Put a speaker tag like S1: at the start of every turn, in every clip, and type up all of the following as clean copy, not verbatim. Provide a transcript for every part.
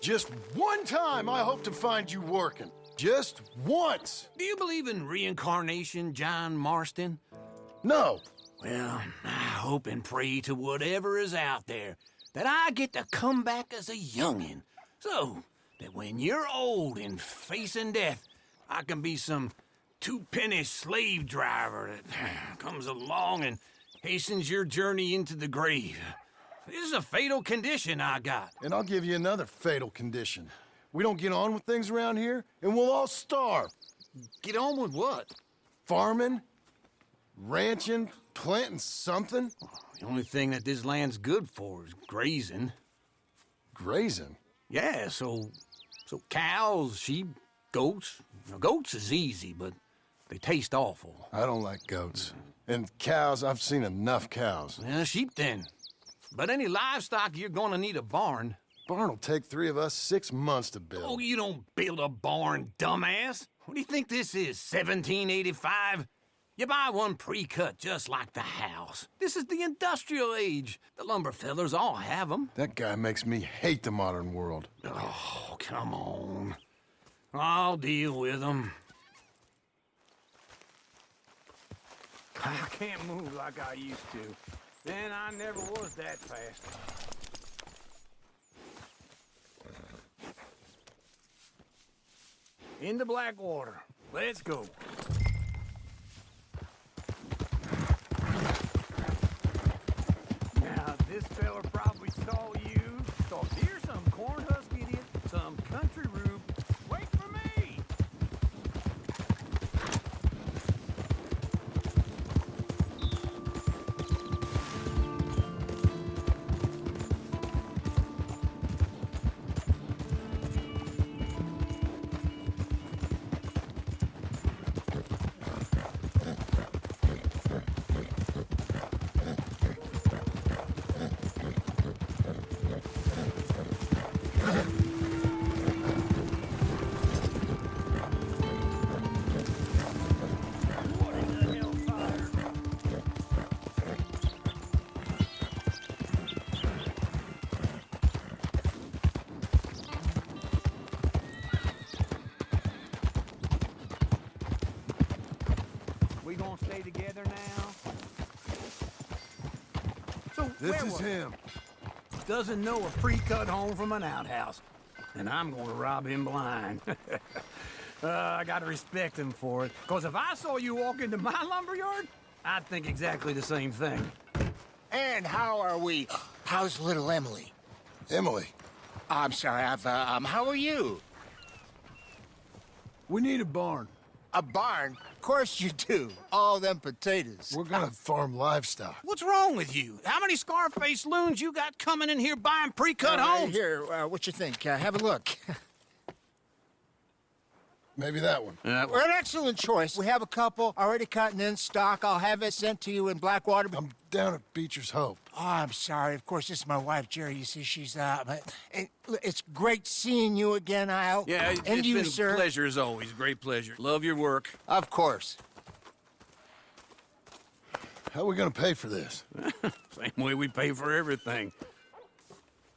S1: Just one time I hope to find you working. Just once.
S2: Do you believe in reincarnation, John Marston?
S1: No.
S2: Well, I hope and pray to whatever is out there that I get to come back as a youngin', so that when you're old and facing death, I can be some two-penny slave driver that comes along and hastens your journey into the grave. This is a fatal condition I got.
S1: And I'll give you another fatal condition. We don't get on with things around here, and we'll all starve.
S2: Get on with what?
S1: Farming, ranching, planting something.
S2: The only thing that this land's good for is grazing.
S1: Grazing?
S2: Yeah, so cows, sheep, goats. Now, goats is easy, but they taste awful.
S1: I don't like goats. And cows, I've seen enough cows.
S2: Yeah, sheep then. But any livestock, you're gonna need a barn.
S1: Barn will take 3 of us 6 months to build.
S2: Oh, you don't build a barn, dumbass. What do you think this is, 1785? You buy one pre-cut just like the house. This is the industrial age. The lumber fellers all have them.
S1: That guy makes me hate the modern world.
S2: Oh, come on. I'll deal with them. I can't move like I used to. Then I never was that fast. Into Blackwater. Let's go. Now, this fella probably saw you. Thought, here's some corn husk idiot, some country rube. Wait for me! We gonna stay together now? So
S1: This is him.
S2: Doesn't know a pre-cut home from an outhouse. And I'm gonna rob him blind. I gotta respect him for it. Cause if I saw you walk into my lumberyard, I'd think exactly the same thing.
S3: And how are we? How's little Emily?
S1: Emily,
S3: I'm sorry, how are you?
S1: we need a barn.
S3: A barn? Of course you do. All them potatoes.
S1: We're gonna farm livestock.
S2: What's wrong with you? How many Scarface loons you got coming in here buying pre-cut homes?
S3: Here, what you think? Have a look.
S1: Maybe that one.
S3: We're an excellent choice. We have a couple already cut and in stock. I'll have it sent to you in Blackwater.
S1: I'm down at Beecher's Hope.
S3: Oh, I'm sorry. Of course, this is my wife, Jerry. You see, she's it's great seeing you again, Al.
S2: Yeah,
S3: and
S2: it's
S3: you,
S2: been
S3: sir.
S2: a pleasure as always. Great pleasure. Love your work.
S3: Of course.
S1: How are we gonna pay for this?
S2: Same way we pay for everything.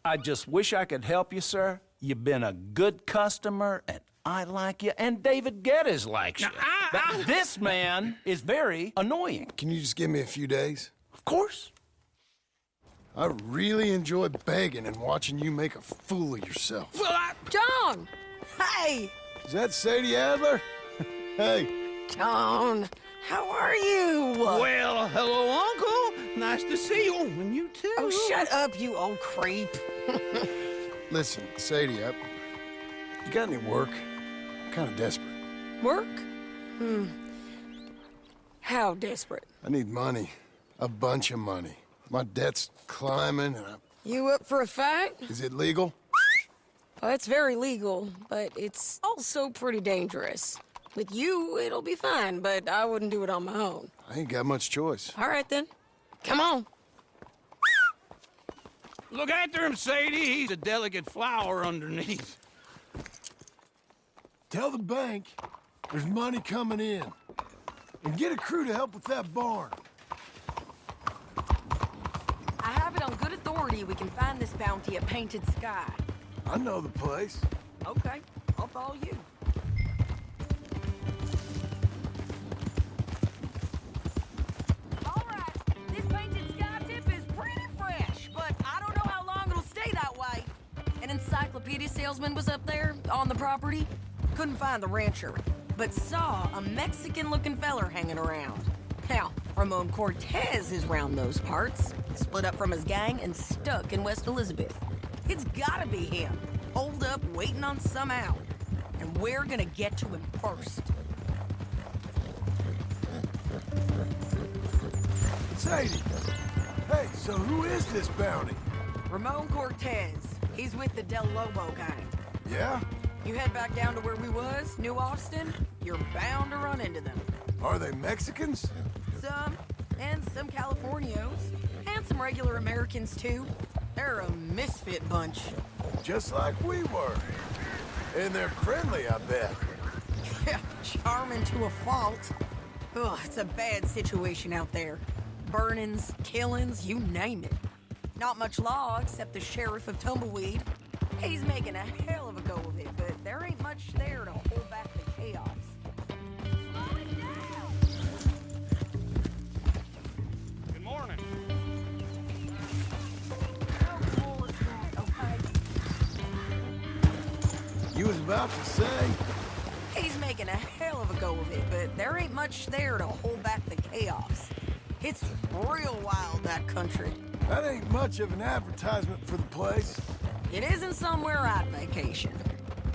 S4: I just wish I could help you, sir. You've been a good customer, and I like you, and David Geddes likes you. But this man is very annoying.
S1: Can you just give me a few days?
S4: Of course.
S1: I really enjoy begging and watching you make a fool of yourself.
S2: Well,
S5: John! Hey!
S1: Is that Sadie Adler? Hey,
S5: John, how are you?
S2: well, hello, Uncle. Nice to see you. And you too.
S5: Oh, shut up, you old creep.
S1: listen, Sadie, you got any work? I'm kind of desperate.
S5: Work? How desperate?
S1: I need money. A bunch of money. My debt's climbing, and
S5: You up for a fight?
S1: is it legal?
S5: Well, it's very legal, but it's also pretty dangerous. With you, it'll be fine, but I wouldn't do it on my own.
S1: I ain't got much choice.
S5: All right, then. Come on.
S2: Look after him, Sadie. He's a delicate flower underneath.
S1: Tell the bank there's money coming in. And get a crew to help with that barn.
S6: I have it on good authority we can find this bounty at Painted Sky.
S1: I know the place.
S5: Okay, I'll follow you. All right, this painted sky tip is pretty fresh, but I don't know how long it'll stay that way. An encyclopedia salesman was up there on the property. Couldn't find the rancher, but saw a Mexican-looking feller hanging around. Now, Ramon Cortez is round those parts, split up from his gang and stuck in West Elizabeth. It's gotta be him, holed up waiting on some out. And we're gonna get to him first.
S1: Sadie! Hey, so who is this bounty?
S5: Ramon Cortez. He's with the Del Lobo gang.
S1: Yeah?
S5: You head back down to where we was, New Austin, you're bound to run into them.
S1: Are they Mexicans?
S5: Some, and some Californios, and some regular Americans too. They're a misfit bunch.
S1: Just like we were. And they're friendly, I bet.
S5: Yeah, charming to a fault. Ugh, it's a bad situation out there. Burnings, killings, you name it. Not much law except the sheriff of Tumbleweed. He's making a hell of a go of it, but there ain't much there to hold back the chaos. Slow it down!
S6: Good morning.
S5: No more of that, okay?
S1: You was about to say?
S5: He's making a hell of a go of it, but there ain't much there to hold back the chaos. It's real wild, that country.
S1: That ain't much of an advertisement for the place.
S5: It isn't somewhere I'd vacation,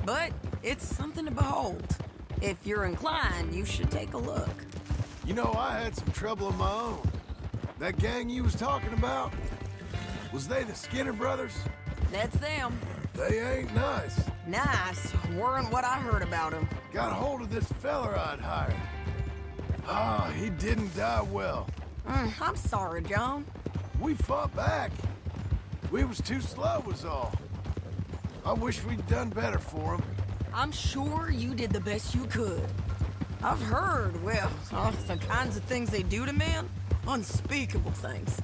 S5: but it's something to behold. If you're inclined, you should take a look.
S1: You know, I had some trouble of my own. That gang you was talking about, was they the Skinner brothers?
S5: That's them.
S1: They ain't nice.
S5: Nice weren't what I heard about them.
S1: Got hold of this feller I'd hired. Ah, he didn't die well.
S5: I'm sorry, John.
S1: We fought back. We was too slow was all. I wish we'd done better for him.
S5: I'm sure you did the best you could. I've heard, well, the kinds of things they do to men. Unspeakable things.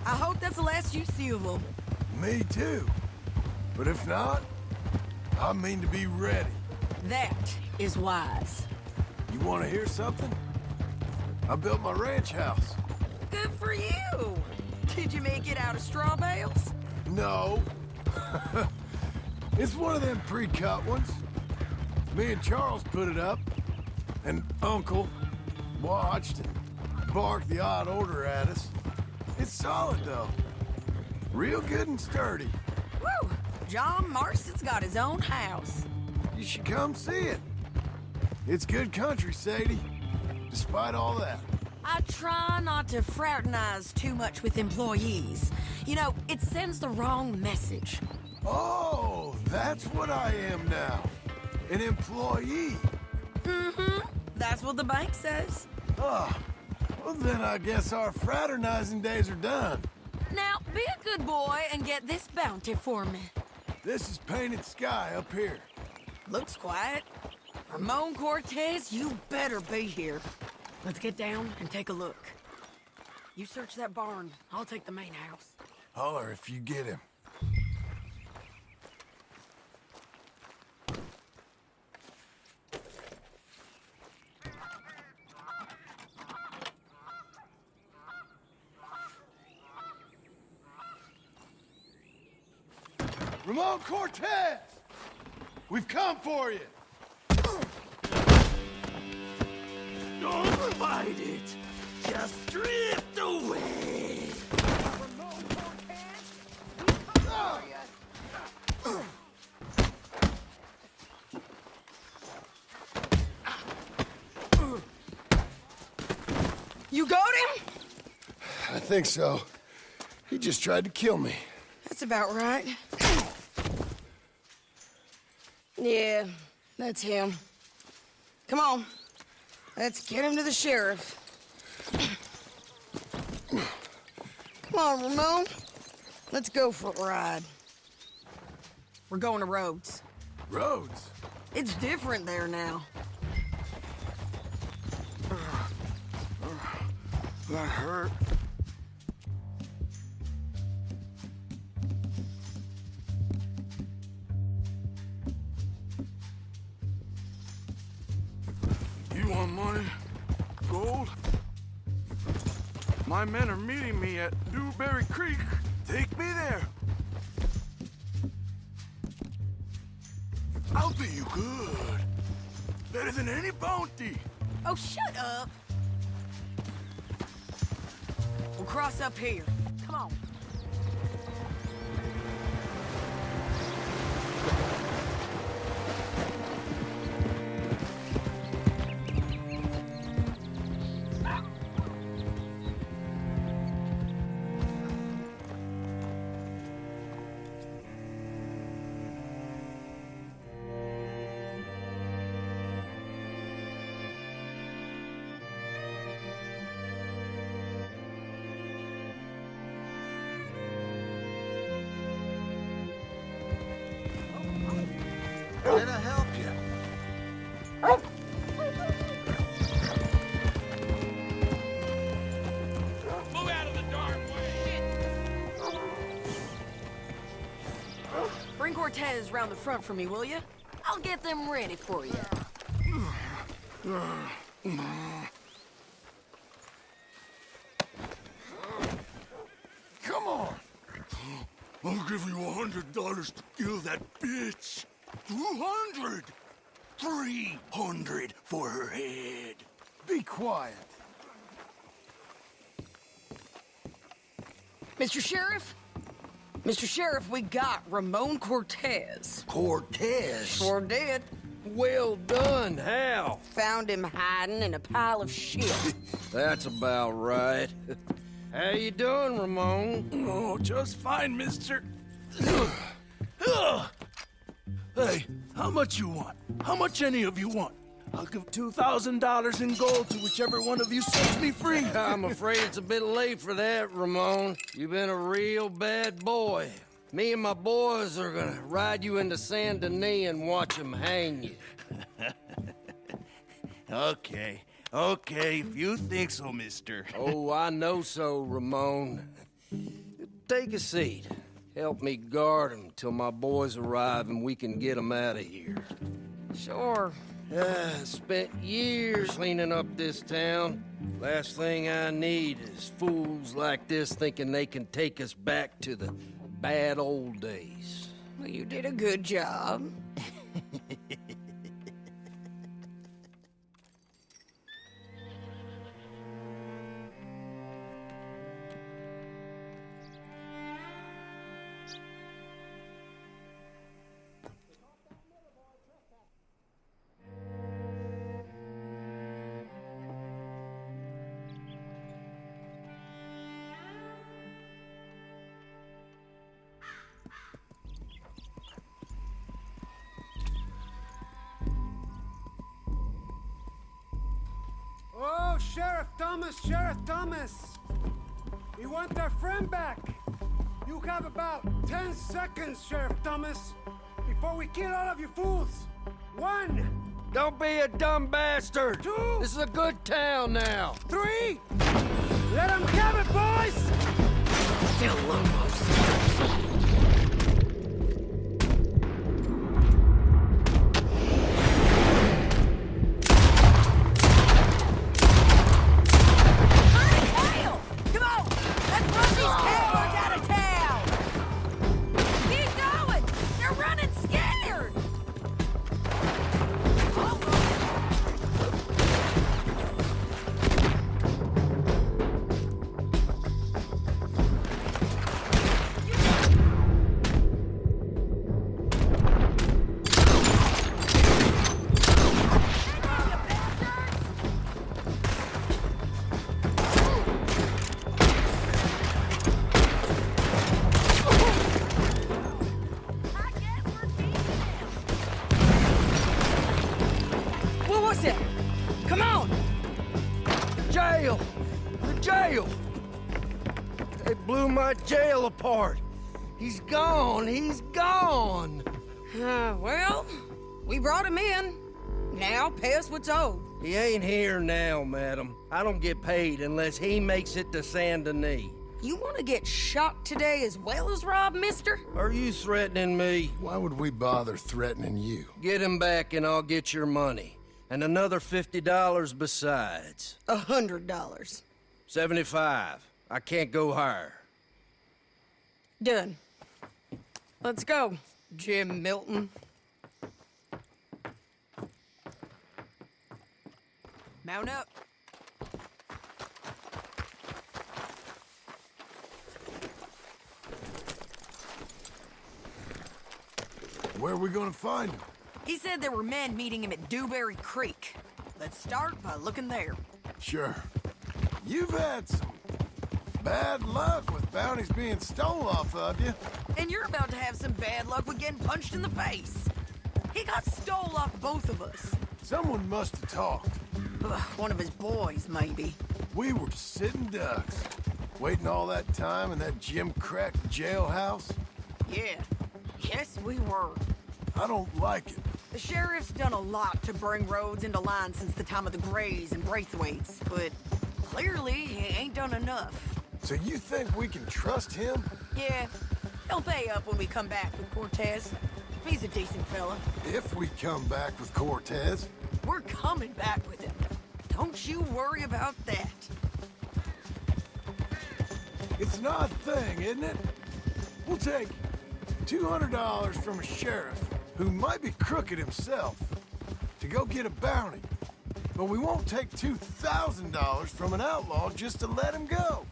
S5: I hope that's the last you see of them.
S1: Me too. But if not, I mean to be ready.
S5: That is wise.
S1: You want to hear something? I built my ranch house.
S5: Good for you. Did you make it out of straw bales?
S1: No. It's one of them pre-cut ones. Me and Charles put it up, and Uncle watched and barked the odd order at us. It's solid, though. Real good and sturdy.
S5: Woo! John Marston's got his own house.
S1: You should come see it. It's good country, Sadie. Despite all that.
S5: I try not to fraternize too much with employees. You know, it sends the wrong message.
S1: Oh, that's what I am now. An employee.
S5: Mm-hmm. That's what the bank says.
S1: Ah, well then I guess our fraternizing days are done.
S5: Now, be a good boy and get this bounty for me.
S1: This is Painted Sky up here.
S5: Looks quiet. Ramon Cortez, you better be here. Let's get down and take a look. You search that barn. I'll take the main house.
S1: Holler if you get him. Ramon Cortez! We've come for you!
S2: Don't fight it. Just drift away.
S5: You got him?
S1: I think so. He just tried to kill me.
S5: That's about right. Yeah, that's him. Come on. Let's get him to the sheriff. Come on, Ramon. Let's go for a ride. We're going to Rhodes.
S1: Rhodes?
S5: It's different there now.
S1: That hurt. My men are meeting me at Dewberry Creek. Take me there. I'll do you good. Better than any bounty.
S5: Oh, shut up. We'll cross up here. Come on.
S1: Did I help you?
S2: Move out of the dark way!
S5: Bring Cortez round the front for me, will you? I'll get them ready for you.
S1: Come on. I'll give you $100 to kill that bitch. 200. 300 for her head. Be quiet.
S5: Mr. Sheriff? Mr. Sheriff, we got Ramon Cortez.
S6: Cortez?
S5: Sure did.
S6: Well done, Hal.
S5: Found him hiding in a pile of shit.
S6: That's about right. How you doing, Ramon?
S1: Oh, just fine, mister. Hey, how much you want? How much any of you want? I'll give $2,000 in gold to whichever one of you sets me free.
S6: I'm afraid it's a bit late for that, Ramon. You've been a real bad boy. Me and my boys are gonna ride you into Saint Denis and watch them hang you.
S1: Okay, if you think so, mister.
S6: Oh, I know so, Ramon. Take a seat. Help me guard them till my boys arrive and we can get them out of here.
S5: Sure.
S6: Spent years cleaning up this town. Last thing I need is fools like this thinking they can take us back to the bad old days.
S5: Well, you did a good job.
S7: Oh, Sheriff Thomas! We want our friend back! You have about 10 seconds, Sheriff Thomas, before we kill all of you fools! 1,
S6: Don't be a dumb bastard!
S7: 2,
S6: This is a good town now!
S7: 3! Let them have it, boys!
S5: Still Lomos. Come on! Let's run these cowards out of town! Keep going! They're running scared! What was it? Come on!
S6: Jail! The jail! They blew my jail apart! He's gone! He's gone!
S5: Well, we brought him in. Now pay us what's owed.
S6: He ain't here now, madam. I don't get paid unless he makes it to Saint Denis.
S5: You want to get shot today as well as rob, mister?
S6: Are you threatening me?
S1: Why would we bother threatening you?
S6: Get him back and I'll get your money. And another $50 besides.
S5: $100.
S6: 75. I can't go higher.
S5: Done. Let's go, Jim Milton. Mount up.
S1: Where are we gonna find him?
S5: He said there were men meeting him at Dewberry Creek. Let's start by looking there.
S1: Sure. You've had some bad luck with bounties being stole off of you.
S5: And you're about to have some bad luck with getting punched in the face. He got stole off both of us.
S1: Someone must have talked.
S5: Ugh, one of his boys, maybe.
S1: We were sitting ducks, waiting all that time in that Jim Crack jailhouse.
S5: Yeah. Yes, we were.
S1: I don't like it.
S5: The sheriff's done a lot to bring roads into line since the time of the Grays and Braithwaites, but clearly he ain't done enough.
S1: So you think we can trust him?
S5: Yeah, he'll pay up when we come back with Cortez. He's a decent fella.
S1: If we come back with Cortez.
S5: We're coming back with him. Don't you worry about that.
S1: It's an odd thing, isn't it? We'll take $200 from a sheriff who might be crooked himself to go get a bounty. But we won't take $2,000 from an outlaw just to let him go.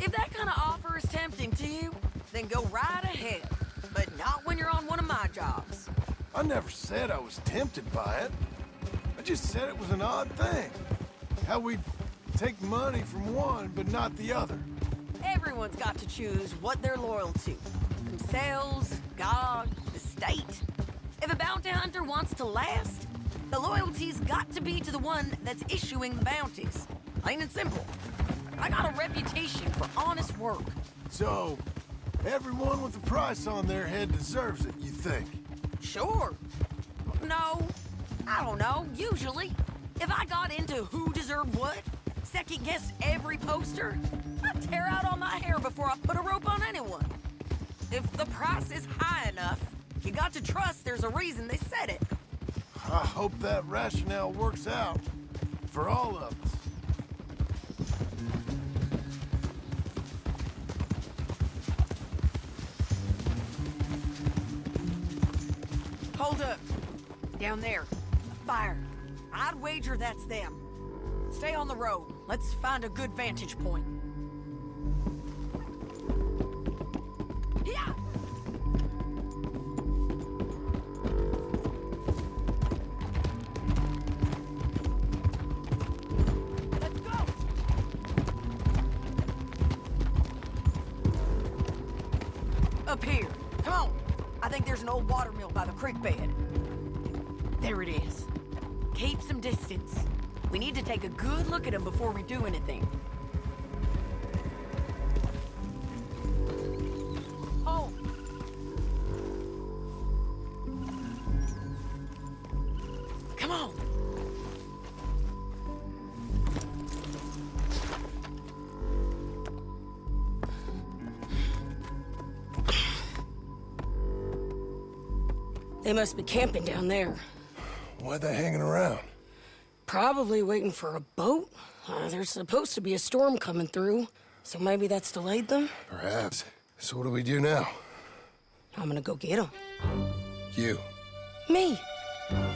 S5: If that kind of offer is tempting to you, then go right ahead. But not when you're on one of my jobs.
S1: I never said I was tempted by it. I just said it was an odd thing. How we take money from one but not the other.
S5: Everyone's got to choose what they're loyal to. Themselves, God, the state. If a bounty hunter wants to last, the loyalty's got to be to the one that's issuing the bounties. Plain and simple. I got a reputation for honest work.
S1: So, everyone with a price on their head deserves it, you think?
S5: Sure. No, I don't know, usually. If I got into who deserved what, second-guessed every poster, I'd tear out all my hair before I put a rope on anyone. If the price is high enough, you got to trust there's a reason they said it.
S1: I hope that rationale works out for all of us.
S5: Hold up. Down there. Fire. I'd wager that's them. Stay on the road. Let's find a good vantage point. Yeah! Let's go! Up here. Come on. I think there's an old water mill by the creek bed. There it is. Keep some distance. We need to take a good look at him before we do anything. Oh! Come on! They must be camping down there.
S1: Why are they hanging around?
S5: Probably waiting for a boat. There's supposed to be a storm coming through, so maybe that's delayed them.
S1: Perhaps. So what do we do now?
S5: I'm gonna go get them.
S1: You.
S5: Me.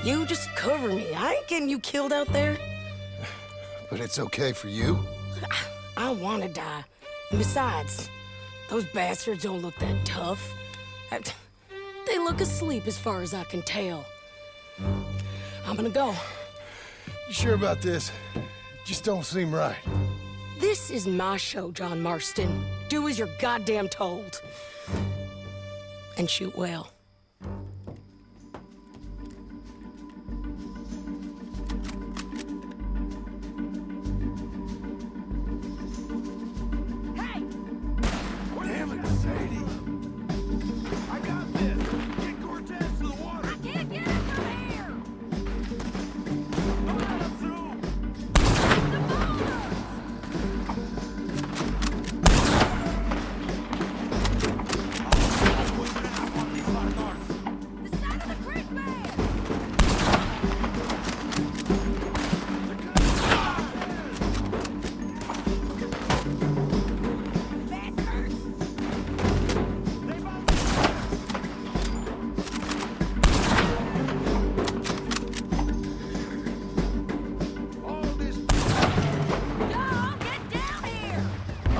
S5: You just cover me. I ain't getting you killed out there.
S1: But it's okay for you?
S5: I wanna die. And besides, those bastards don't look that tough. They look asleep as far as I can tell. I'm gonna go.
S1: You sure about this? Just don't seem right.
S5: This is my show, John Marston. Do as you're goddamn told. And shoot well. Hey!
S1: Damn it, Sadie. I got this. Get Cortez to the water.
S5: I can't get him from here!
S1: Don't let him through.
S5: The boulder!
S1: I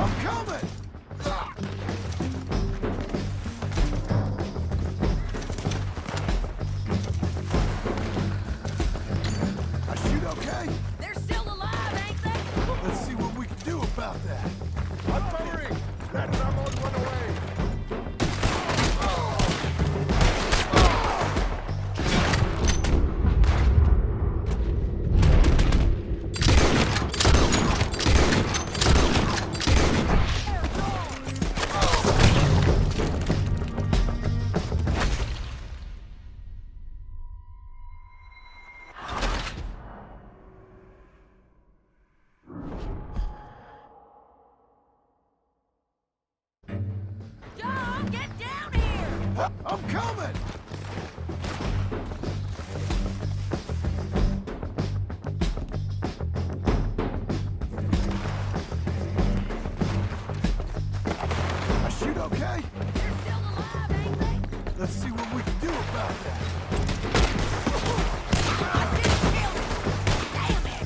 S1: I'm coming! I shoot okay?
S5: They're still alive, ain't they?
S1: Let's see what we can do about that.
S8: I'm covering! Let Ramon run away!
S5: John, get down here!
S1: I'm coming! I shoot okay?
S5: They're still alive, ain't they?
S1: Let's see what we can do about that.
S5: I didn't kill him! Damn it!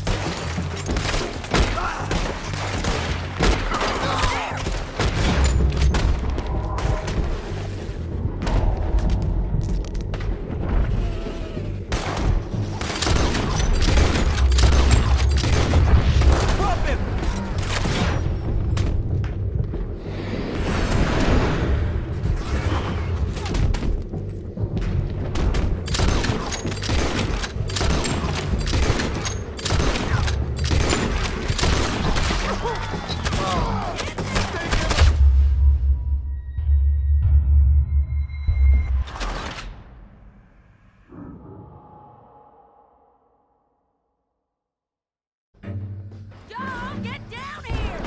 S5: John, get down here!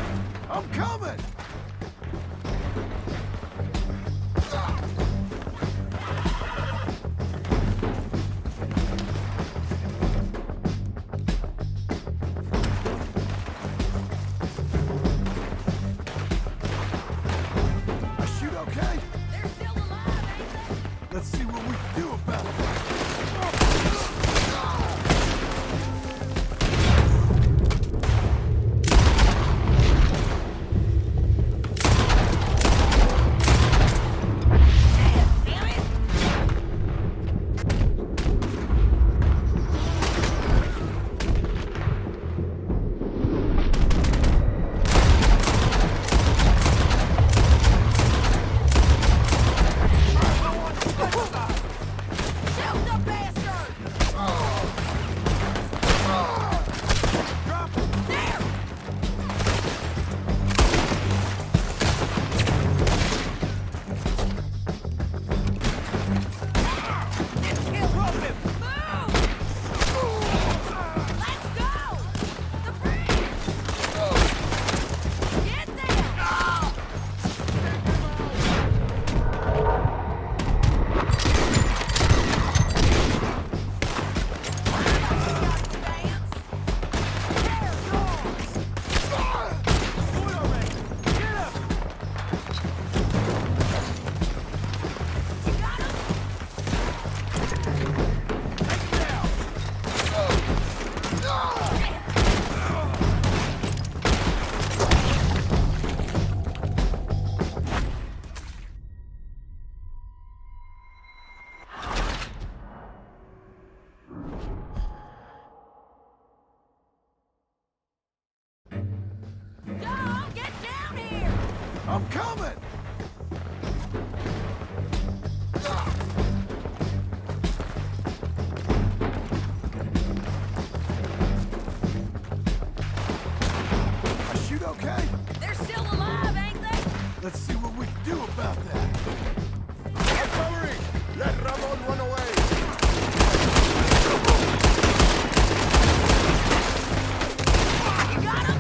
S1: I'm coming! I shoot okay?
S5: They're still alive, ain't they?
S1: Let's see what we can do about that.
S5: Damn it! Shoot the bastard! There! Let's kill him! Move! Let's go! The bridge! Get there! John, get down here!
S1: I'm coming! I shoot okay?
S5: They're still alive, ain't they?
S1: Let's see what we can do about that.
S8: I'm covering! Let Ramon run away!
S5: You got him?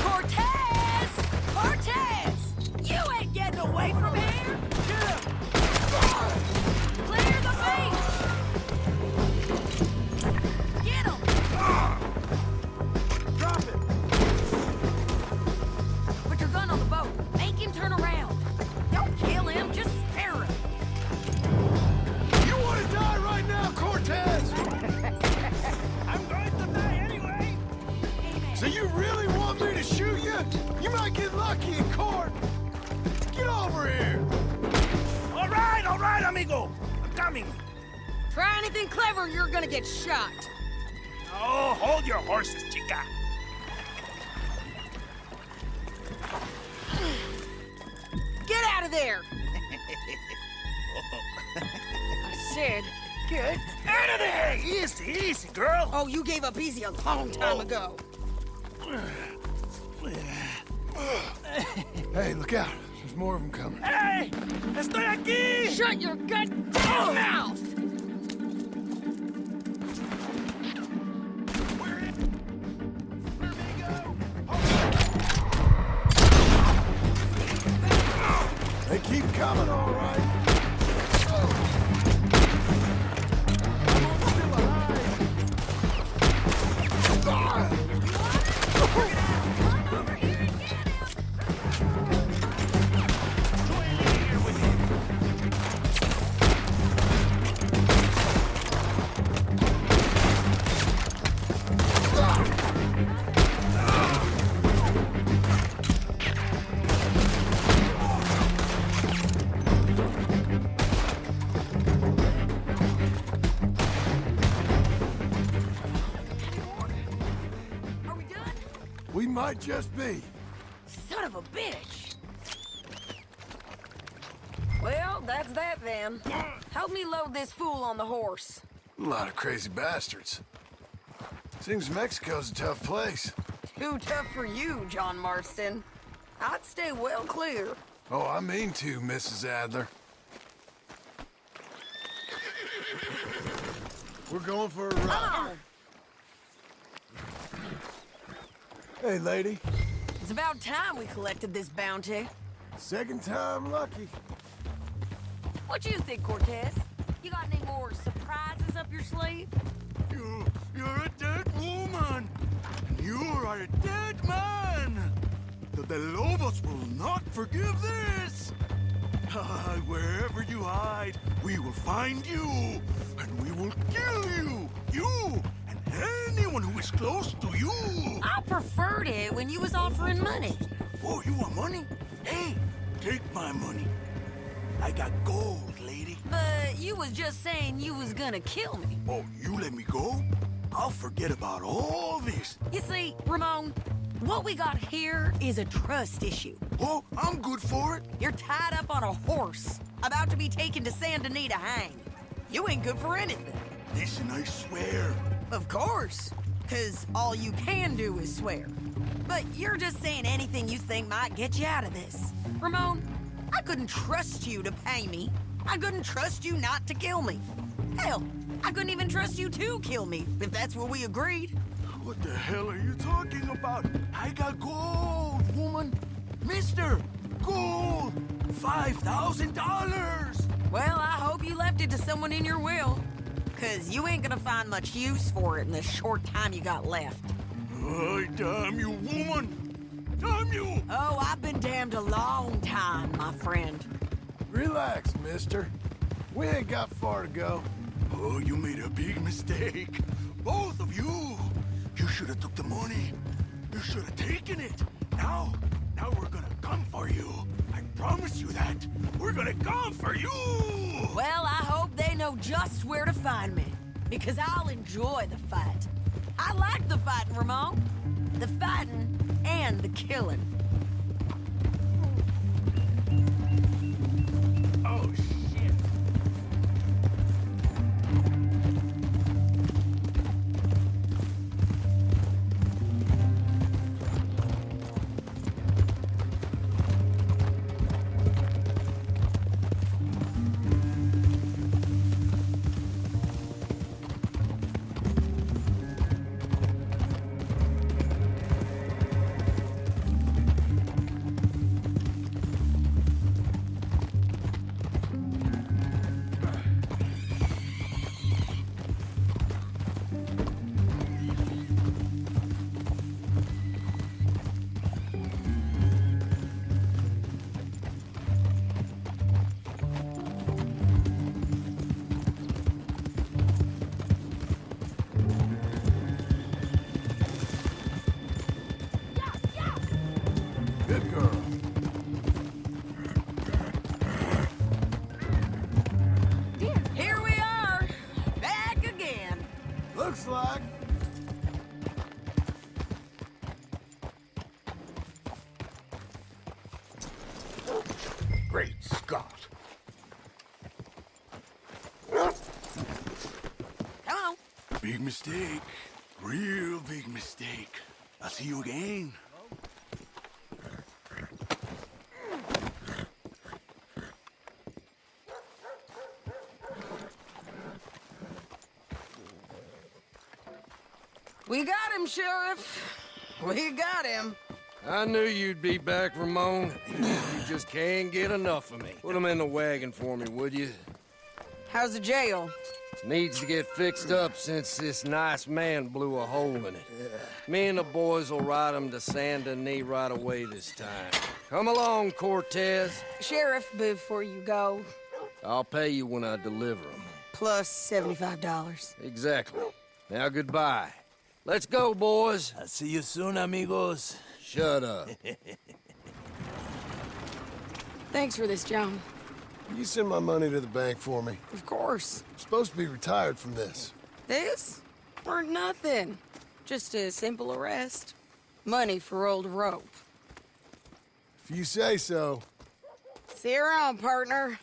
S5: Cortez! Cortez! You ain't getting away from here! Clear the beach! Get him!
S1: Drop it!
S5: Put your gun on the boat. Make him turn around. Don't kill him, just spare him.
S1: You want to die right now, Cortez?
S4: I'm going to die anyway!
S1: So you really want me to shoot you? You might get lucky in court. Get over here.
S4: All right, amigo. I'm coming.
S5: Try anything clever and you're gonna get shot.
S4: Oh, hold your horses, chica.
S5: Get out of there! I said, get
S4: Out of there! Easy, easy, girl.
S5: Oh, you gave up easy a long time ago.
S1: Hey, look out. There's more of them coming.
S4: Hey! Estoy aquí!
S5: Shut your goddamn mouth!
S1: They keep coming, all right.
S5: Are we done?
S1: We might just be.
S5: Son of a bitch! Well, that's that then. Help me load this fool on the horse.
S1: A lot of crazy bastards. Seems Mexico's a tough place.
S5: Too tough for you, John Marston. I'd stay well clear.
S1: Oh, I mean to, Mrs. Adler. We're going for a ride. Hey, lady.
S5: It's about time we collected this bounty.
S1: Second time lucky.
S5: What you think, Cortez? You got any more surprises up your sleeve?
S8: You're a dead woman. You are a dead man. The Lobos will not forgive this. Wherever you hide, we will find you, and we will kill you. You and anyone who is close to you.
S5: I preferred it when you was offering money.
S8: Oh, you want money? Hey, take my money. I got gold, lady.
S5: But you was just saying you was gonna kill me.
S8: Oh, you let me go? I'll forget about all this.
S5: You see, Ramon, what we got here is a trust issue.
S8: Oh, I'm good for it.
S5: You're tied up on a horse, about to be taken to San Denis to hang. You ain't good for anything.
S8: Listen, I swear.
S5: Of course, because all you can do is swear. But you're just saying anything you think might get you out of this. Ramon, I couldn't trust you to pay me. I couldn't trust you not to kill me. Hell, I couldn't even trust you to kill me, if that's what we agreed.
S8: What the hell are you talking about? I got gold, woman. Mister, gold. $5,000.
S5: Well, I hope you left it to someone in your will. Because you ain't gonna find much use for it in the short time you got left.
S8: Ay, damn you, woman. Damn you.
S5: Oh, I've been damned a long time, my friend.
S1: Relax, mister. We ain't got far to go.
S8: Oh, you made a big mistake. Both of you. You should have took the money. You should have taken it. Now we're gonna come for you. I promise you that. We're gonna come for you.
S5: Well, I hope they know just where to find me. Because I'll enjoy the fight. I like the fighting, Ramon. The fighting and the killing.
S4: Oh, shit.
S1: Good girl.
S5: Here we are, back again.
S1: Looks like.
S8: Great Scott.
S5: Come on.
S8: Big mistake. Real big mistake. I'll see you again.
S5: We got him, Sheriff. We got him.
S6: I knew you'd be back, Ramon. You just can't get enough of me. Put him in the wagon for me, would you?
S5: How's the jail?
S6: Needs to get fixed up since this nice man blew a hole in it. Me and the boys will ride him to Saint Denis right away this time. Come along, Cortez.
S5: Sheriff, before you go,
S6: I'll pay you when I deliver him.
S5: plus $75.
S6: Exactly. Now, goodbye. Let's go, boys.
S2: I'll see you soon, amigos.
S6: Shut up.
S5: Thanks for this, John.
S1: You send my money to the bank for me.
S5: Of course.
S1: I'm supposed to be retired from this.
S5: This? Weren't nothing. Just a simple arrest. Money for old rope.
S1: If you say so.
S5: See you around, partner.